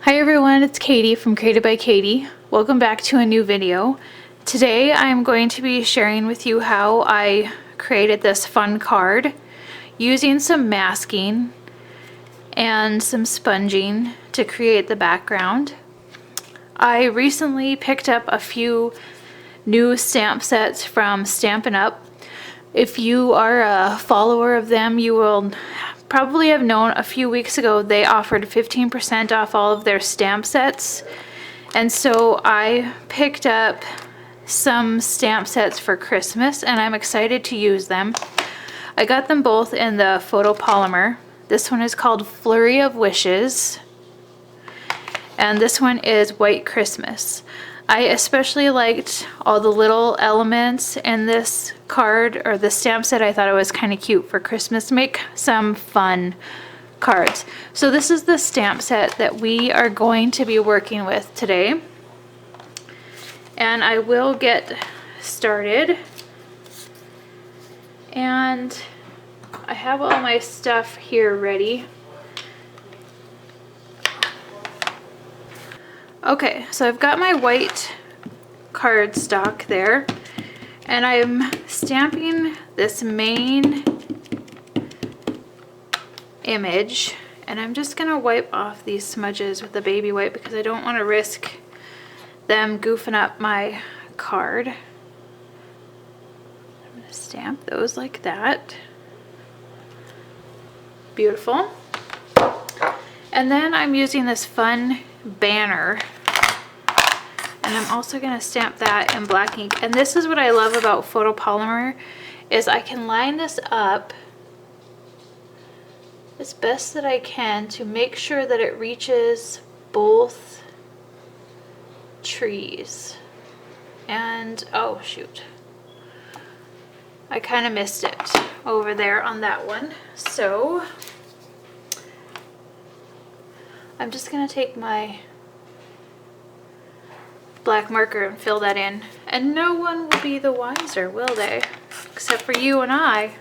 Hi everyone, it's Katie from Created by Katie. Welcome back to a new video. Today I'm going to be sharing with you how I created this fun card using some masking and some sponging to create the background. I recently picked up a few new stamp sets from Stampin' Up. If you are a follower of them, you will probably have known a few weeks ago they offered 15% off all of their stamp sets. And so I picked up some stamp sets for Christmas and I'm excited to use them. I got them both in the photopolymer. This one is called Flurry of Wishes and this one is White Christmas. I especially liked all the little elements in this card or the stamp set. I thought it was kind of cute for Christmas to make some fun cards. So this is the stamp set that we are going to be working with today. And I will get started. And I have all my stuff here ready. Okay, so I've got my white cardstock there, and I'm stamping this main image, and I'm just gonna wipe off these smudges with the baby wipe because I don't want to risk them goofing up my card. I'm gonna stamp those like that. Beautiful. And then I'm using this fun banner. And I'm also going to stamp that in black ink. And this is what I love about photopolymer is I can line this up as best that I can to make sure that it reaches both trees. And oh shoot, I kind of missed it over there on that one. So I'm just going to take my black marker and fill that in, and no one will be the wiser, will they? Except for you and I.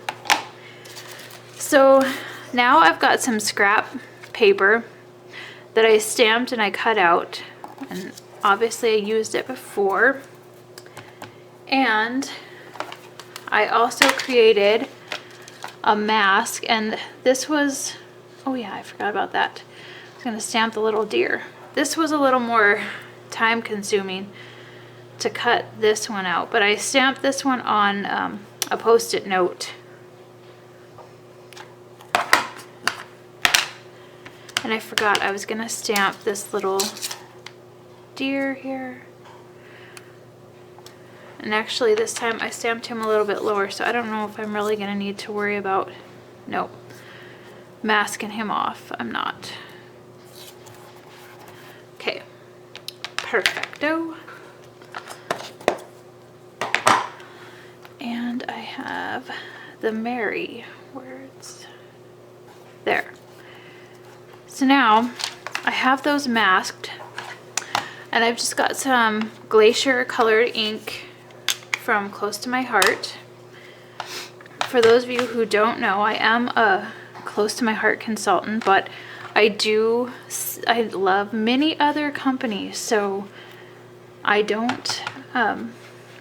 So now I've got some scrap paper that I stamped and I cut out, and obviously I used it before. And I also created a mask, and this was, oh yeah, I forgot about that. I was gonna stamp the little deer. This was a little more time consuming to cut this one out, but I stamped this one on a post-it note. And I forgot I was gonna stamp this little deer here. And actually this time I stamped him a little bit lower, so I don't know if I'm really gonna need to worry about, no, masking him off. I'm not. Okay. Perfecto. And I have the Merry words there. So now I have those masked, and I've just got some glacier colored ink from Close to My Heart. For those of you who don't know, I am a Close to My Heart consultant, but I love many other companies, so I don't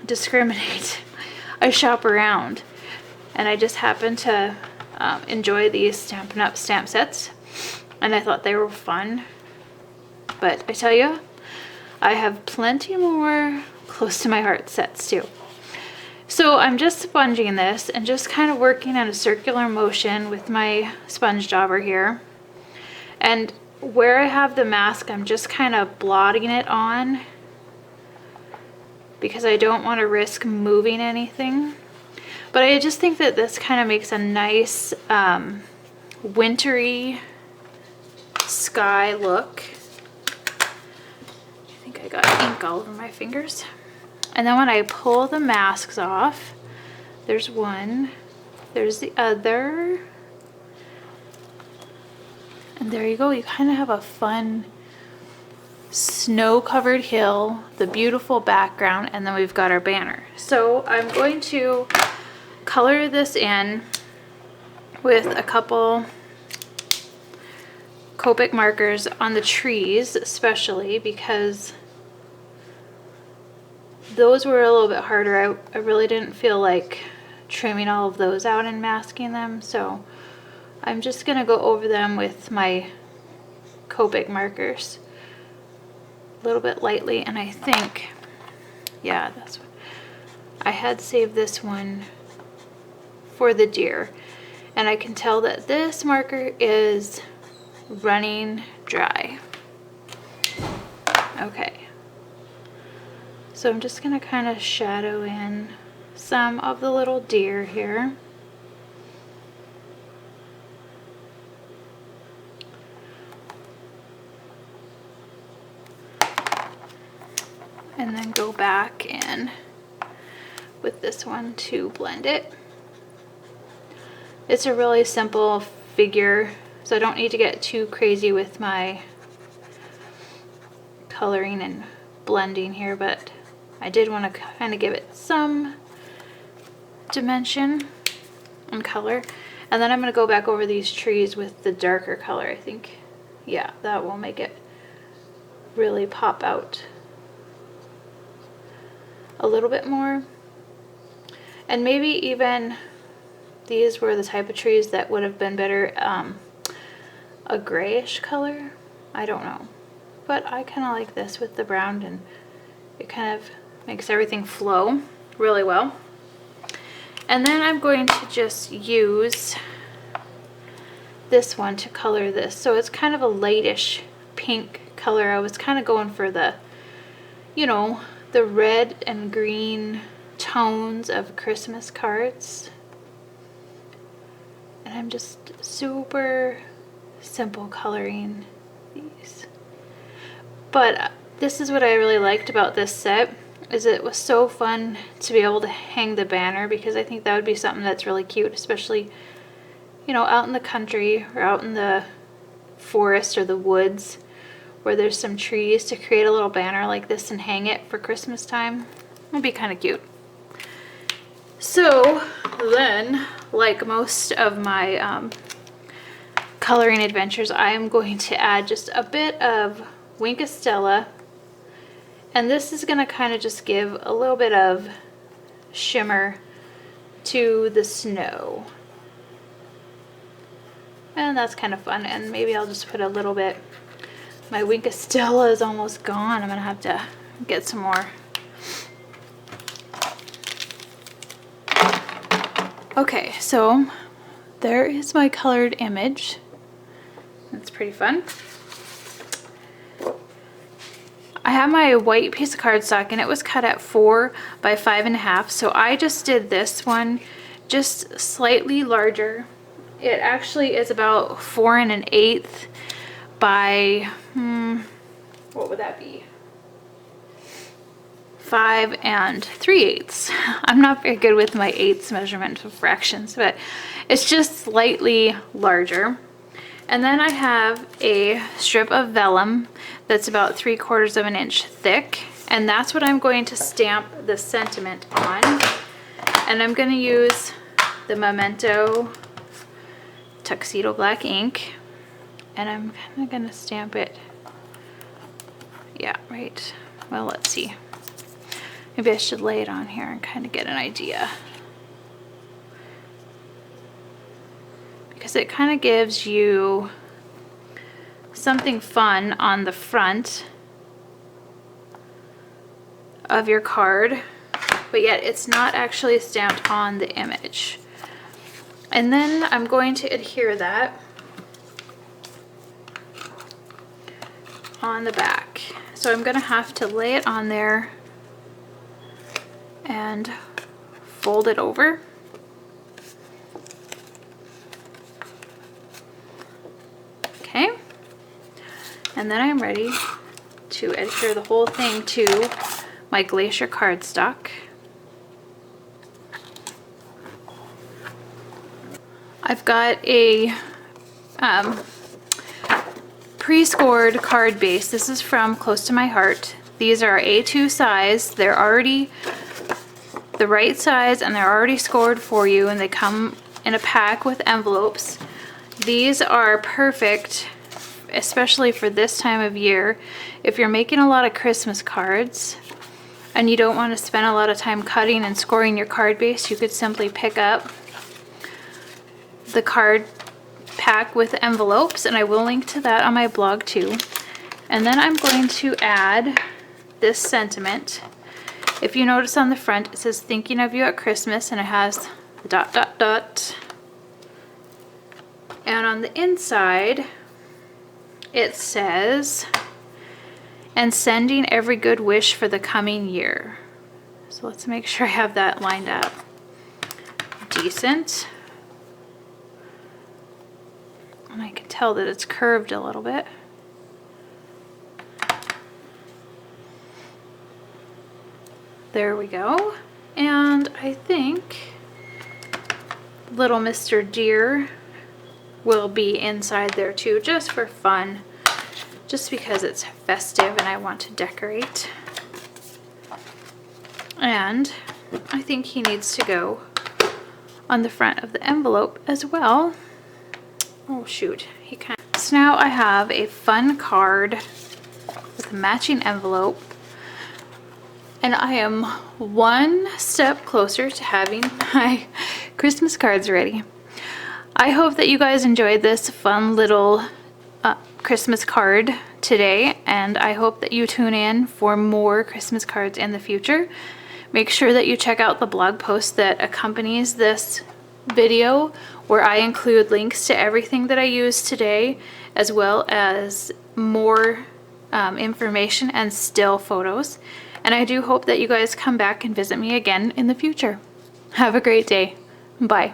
discriminate. I shop around, and I just happen to enjoy these Stampin' Up stamp sets, and I thought they were fun. But I tell you, I have plenty more Close to My Heart sets too. So I'm just sponging this and just kind of working in a circular motion with my sponge dauber here. And where I have the mask, I'm just kind of blotting it on because I don't want to risk moving anything. But I just think that this kind of makes a nice wintry sky look. I think I got ink all over my fingers. And then when I pull the masks off, there's one, there's the other. And there you go, you kind of have a fun snow-covered hill, the beautiful background, and then we've got our banner. So I'm going to color this in with a couple Copic markers on the trees, especially because those were a little bit harder. I really didn't feel like trimming all of those out and masking them, so I'm just gonna go over them with my Copic markers a little bit lightly. And I think, yeah, that's what I had saved, this one for the deer, and I can tell that this marker is running dry. Okay, so I'm just gonna kind of shadow in some of the little deer here. And then go back in with this one to blend it. It's a really simple figure, so I don't need to get too crazy with my coloring and blending here, but I did want to kind of give it some dimension and color. And then I'm going to go back over these trees with the darker color. I think, yeah, that will make it really pop out a little bit more. And maybe even these were the type of trees that would have been better a grayish color. I don't know, but I kind of like this with the brown, and it kind of makes everything flow really well. And then I'm going to just use this one to color this. So it's kind of a lightish pink color. I was kind of going for the, you know, the red and green tones of Christmas cards. And I'm just super simple coloring these. But this is what I really liked about this set, is it was so fun to be able to hang the banner, because I think that would be something that's really cute, especially, you know, out in the country or out in the forest or the woods where there's some trees, to create a little banner like this and hang it for Christmas time would be kind of cute. So then, like most of my coloring adventures, I am going to add just a bit of Wink of Stella, and this is going to kind of just give a little bit of shimmer to the snow, and that's kind of fun. And maybe I'll just put a little bit. My Wink of Stella is almost gone. I'm gonna have to get some more. Okay, so there is my colored image. That's pretty fun. I have my white piece of cardstock, and it was cut at 4 by 5.5, so I just did this one just slightly larger. It actually is about 4 1/8 by, what would that be? 5 3/8. I'm not very good with my eighths measurement of fractions, but it's just slightly larger. And then I have a strip of vellum that's about 3/4 of an inch thick, and that's what I'm going to stamp the sentiment on. And I'm going to use the Memento Tuxedo Black ink, and I'm kind of going to stamp it, yeah, right, well, let's see, maybe I should lay it on here and kind of get an idea, because it kind of gives you something fun on the front of your card, but yet it's not actually stamped on the image. And then I'm going to adhere that on the back. So I'm going to have to lay it on there and fold it over. Okay. And then I'm ready to adhere the whole thing to my Glacier cardstock. I've got a pre-scored card base. This is from Close to My Heart. These are A2 size. They're already the right size, and they're already scored for you, and they come in a pack with envelopes. These are perfect especially for this time of year, if you're making a lot of Christmas cards and you don't want to spend a lot of time cutting and scoring your card base, you could simply pick up the card pack with envelopes, and I will link to that on my blog too. And then I'm going to add this sentiment. If you notice on the front, it says thinking of you at Christmas, and it has the dot dot dot. And on the inside, it says, and sending every good wish for the coming year. So let's make sure I have that lined up decent. And I can tell that it's curved a little bit. There we go. And I think little Mr. Deer will be inside there too, just for fun, just because it's festive and I want to decorate. And I think he needs to go on the front of the envelope as well. Oh shoot, he kind of... So now I have a fun card with a matching envelope, and I am one step closer to having my Christmas cards ready. I hope that you guys enjoyed this fun little Christmas card today, and I hope that you tune in for more Christmas cards in the future. Make sure that you check out the blog post that accompanies this video, where I include links to everything that I used today, as well as more information and still photos. And I do hope that you guys come back and visit me again in the future. Have a great day. Bye.